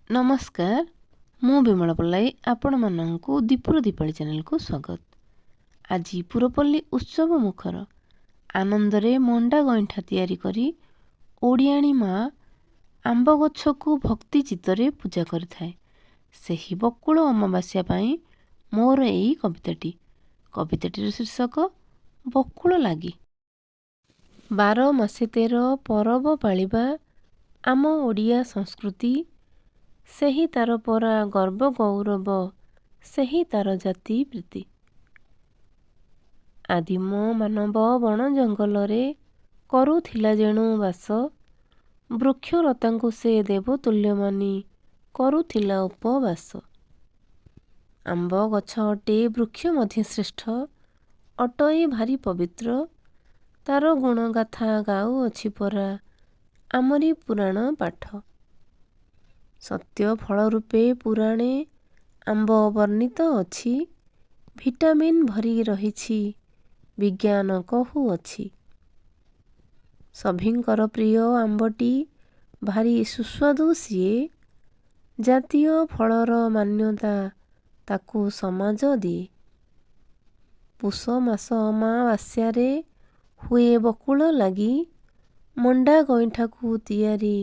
नमस्कार मु विमला पल्लाई आपण मानू दीपुर दीपाली चैनल को स्वागत। आज पुरपल्ली उत्सव मुखर आनंदरे मंडा गईठा तैयारी करी ओडियाणी माँ आंब गछ को भक्ति चित्तरे पूजा करिथाए। सही बकुल अमावास्या पाई मोर एई कविताटीर शीर्षक बकुल लागी। 12 मासे 13 परब पालिबा आम ओडिया संस्कृति सही तार परा गर्व गौरव सही तार जाति प्रीति। आदिम मानव बण जंगल रे करुथिला जेणु वास वृक्षलता से देवतुल्य मानी करुथिला उपवास। आंब गछ अटे वृक्ष मध्य श्रेष्ठ अटई भारी पवित्र तार गुणगाथा गाऊ अछि परा आमरी पुराण पाठ। सत्य फल रूपे पुराणे आंब वर्णित अछि विटामिन भरी रहिछि विज्ञान कहू अछि। सभिंकर प्रिय आंबटी भारी सुस्वादु सिए जातीय फलर मान्यता ताकू समाज दिए। पुष मास अमावास्यारे हुए बकुल लागी मंडा गईठा को तैयारी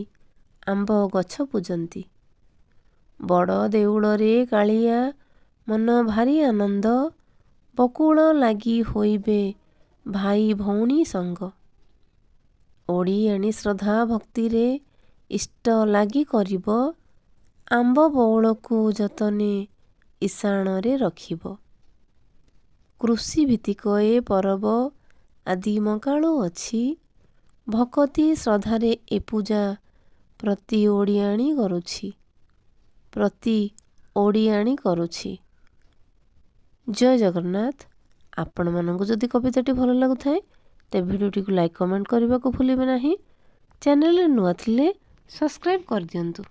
आंब गछ पूजंती। बड़ देउल रे कालिया मन भारी आनंद बकुल लागी होइबे भाई भौणी संग। ओडियाणी श्रद्धा भक्ति रे इष्ट लागी करिब आंब बौल को जतने ईशान रे रखिब। कृषि भित्तिक ए परब आदिम कालू अछि भक्ति श्रद्धारे ए पूजा प्रति ओडियाणी करुछि। जय जगन्नाथ। आपण मानक जदि कविताटी भल लगुथाए तेबे भिडियोटी को लाइक कमेंट करने को भूलिबे नहीं। चैनल नुआ थिले सब्सक्राइब कर दियंतु।